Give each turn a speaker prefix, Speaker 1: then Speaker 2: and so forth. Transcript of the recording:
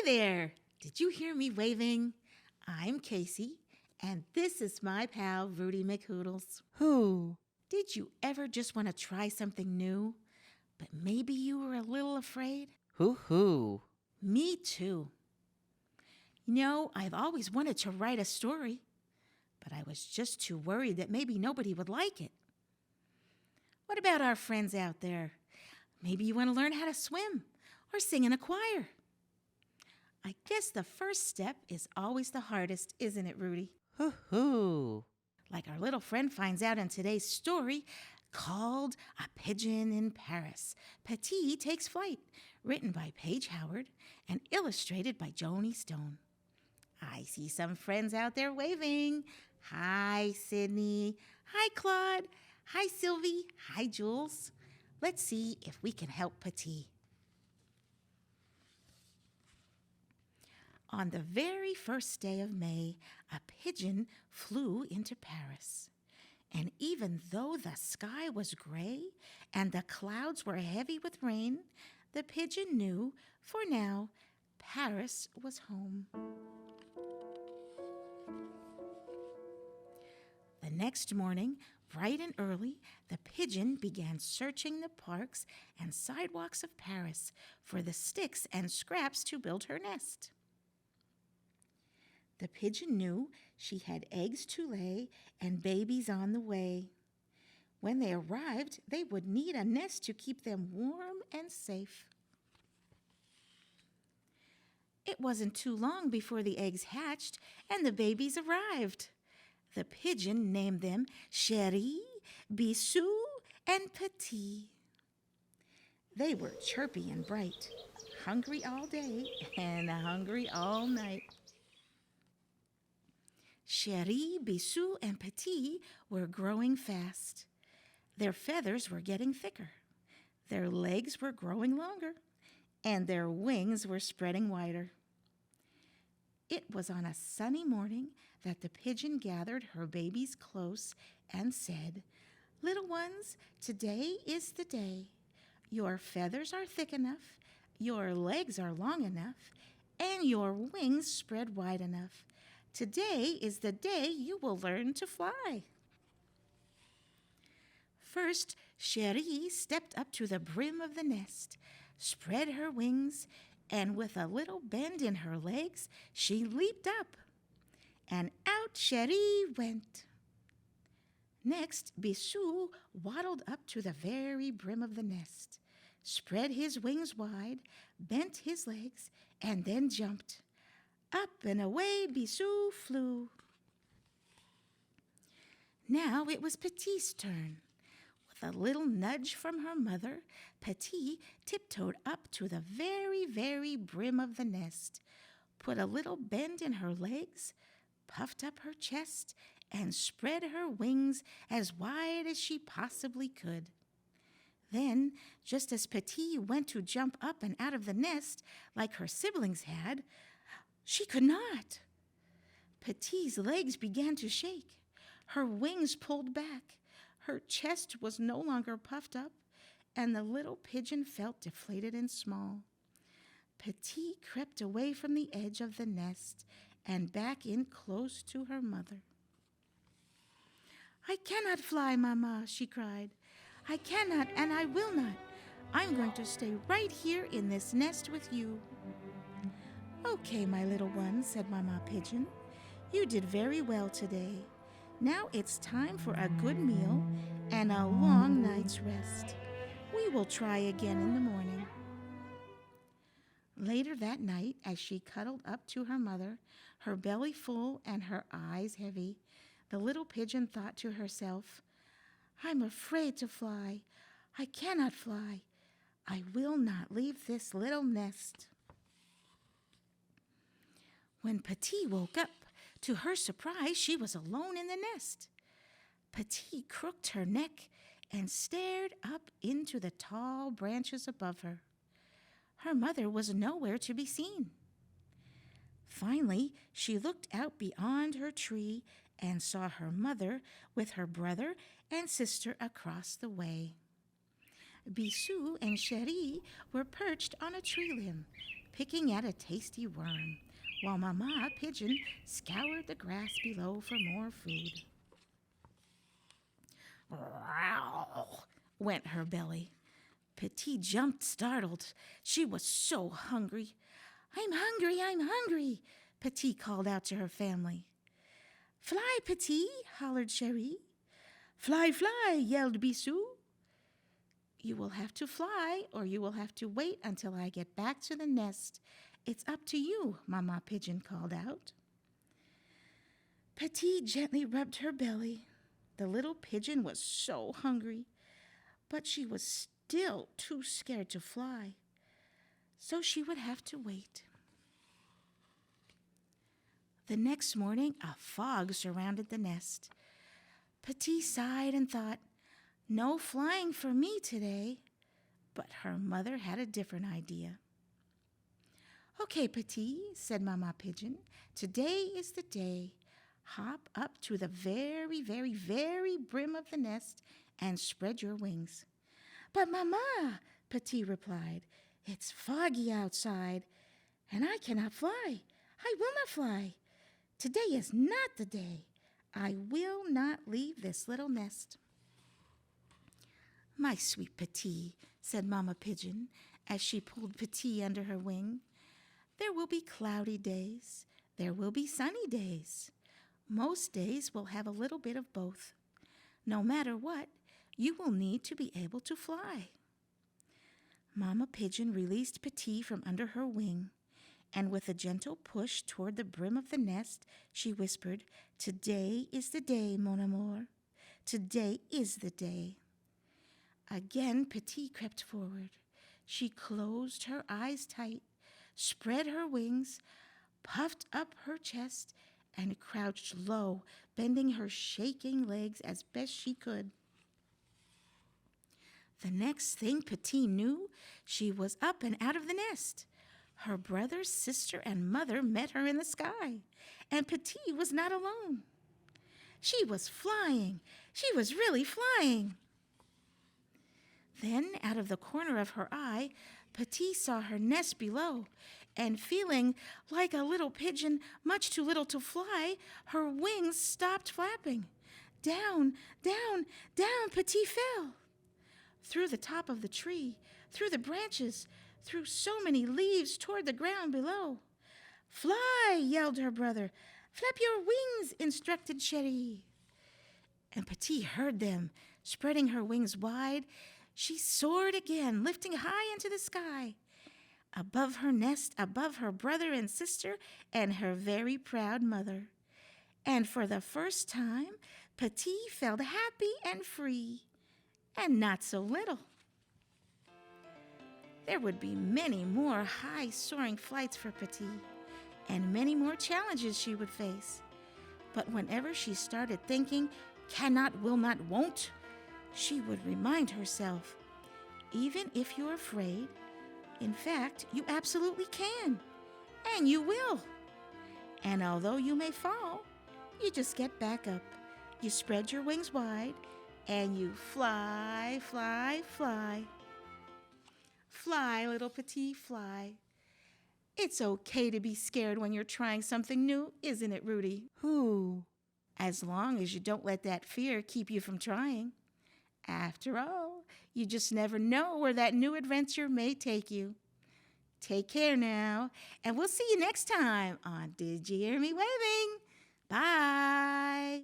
Speaker 1: there! Did you hear me waving? I'm Casey, and this is my pal, Rudy McHootles.
Speaker 2: Who?
Speaker 1: Did you ever just want to try something new, but maybe you were a little afraid?
Speaker 2: Who?
Speaker 1: Me too. You know, I've always wanted to write a story, but I was just too worried that maybe nobody would like it. What about our friends out there? Maybe you want to learn how to swim or sing in a choir. I guess the first step is always the hardest, isn't it, Rudy?
Speaker 2: Who?
Speaker 1: Like our little friend finds out in today's story called A Pigeon in Paris. Petite Takes Flight, written by Paige Howard and illustrated by Joanie Stone. I see some friends out there waving. Hi, Sydney. Hi, Claude. Hi, Sylvie. Hi, Jules. Let's see if we can help Petite. On the very first day of May, a pigeon flew into Paris. And even though the sky was gray and the clouds were heavy with rain, the pigeon knew, for now, Paris was home. The next morning, bright and early, the pigeon began searching the parks and sidewalks of Paris for the sticks and scraps to build her nest. The pigeon knew she had eggs to lay and babies on the way. When they arrived, they would need a nest to keep them warm and safe. It wasn't too long before the eggs hatched and the babies arrived. The pigeon named them Chérie, Bissou, and Petite. They were chirpy and bright, hungry all day and hungry all night. Chérie, Bissou, and Petite were growing fast. Their feathers were getting thicker. Their legs were growing longer, and their wings were spreading wider. It was on a sunny morning that the pigeon gathered her babies close and said, "Little ones, today is the day. Your feathers are thick enough, your legs are long enough, and your wings spread wide enough. Today is the day you will learn to fly." First, Chérie stepped up to the brim of the nest, spread her wings, and with a little bend in her legs, she leaped up. And out Chérie went. Next, Bissou waddled up to the very brim of the nest, spread his wings wide, bent his legs, and then jumped. Up and away Bissou flew. Now it was Petite's turn. With a little nudge from her mother, Petite tiptoed up to the very, very brim of the nest, put a little bend in her legs, puffed up her chest, and spread her wings as wide as she possibly could. Then, just as Petite went to jump up and out of the nest like her siblings had, she could not. Petite's legs began to shake. Her wings pulled back. Her chest was no longer puffed up, and the little pigeon felt deflated and small. Petite crept away from the edge of the nest and back in close to her mother. "I cannot fly, Mama," she cried. "I cannot and I will not. I'm going to stay right here in this nest with you." "Okay, my little one," said Mama Pigeon. "You did very well today. Now it's time for a good meal and a long night's rest. We will try again in the morning." Later that night, as she cuddled up to her mother, her belly full and her eyes heavy, the little pigeon thought to herself, "I'm afraid to fly. I cannot fly. I will not leave this little nest." When Petite woke up, to her surprise, she was alone in the nest. Petite crooked her neck and stared up into the tall branches above her. Her mother was nowhere to be seen. Finally, she looked out beyond her tree and saw her mother with her brother and sister across the way. Bissou and Chérie were perched on a tree limb, picking at a tasty worm, while Mama Pigeon scoured the grass below for more food. Growl, went her belly. Petite jumped startled. She was so hungry. I'm hungry, I'm hungry, Petite called out to her family. Fly, Petite, hollered Cherie. Fly, fly, yelled Bisou. You will have to fly, or you will have to wait until I get back to the nest. It's up to you, Mama Pigeon called out. Petite gently rubbed her belly. The little pigeon was so hungry, but she was still too scared to fly, so she would have to wait. The next morning, a fog surrounded the nest. Petite sighed and thought, no flying for me today. But her mother had a different idea. Okay, Petite, said Mama Pigeon, today is the day. Hop up to the very, very, very brim of the nest and spread your wings. But Mama, Petite replied, it's foggy outside, and I cannot fly. I will not fly. Today is not the day. I will not leave this little nest. My sweet Petite, said Mama Pigeon, as she pulled Petite under her wing, there will be cloudy days. There will be sunny days. Most days will have a little bit of both. No matter what, you will need to be able to fly. Mama Pigeon released Petite from under her wing, and with a gentle push toward the brim of the nest, she whispered, Today is the day, mon amour. Today is the day. Again, Petite crept forward. She closed her eyes tight, spread her wings, puffed up her chest, and crouched low, bending her shaking legs as best she could. The next thing Petite knew, she was up and out of the nest. Her brother, sister, and mother met her in the sky, and Petite was not alone. She was flying. She was really flying. Then, out of the corner of her eye, Petite saw her nest below, and feeling like a little pigeon, much too little to fly, her wings stopped flapping. Down, down, down Petite fell. Through the top of the tree, through the branches, through so many leaves toward the ground below. Fly, yelled her brother. Flap your wings, instructed Cherie. And Petite heard them. Spreading her wings wide, she soared again, lifting high into the sky. Above her nest, above her brother and sister, and her very proud mother. And for the first time, Petite felt happy and free, and not so little. There would be many more high soaring flights for Petite, and many more challenges she would face. But whenever she started thinking, cannot, will not, won't, she would remind herself, even if you're afraid, in fact, you absolutely can, and you will. And although you may fall, you just get back up. You spread your wings wide, and you fly, fly, fly. Fly, little Petite, fly. It's okay to be scared when you're trying something new, isn't it, Rudy?
Speaker 2: Who?
Speaker 1: As long as you don't let that fear keep you from trying. After all, you just never know where that new adventure may take you. Take care now, and we'll see you next time on Did You Hear Me Waving? Bye.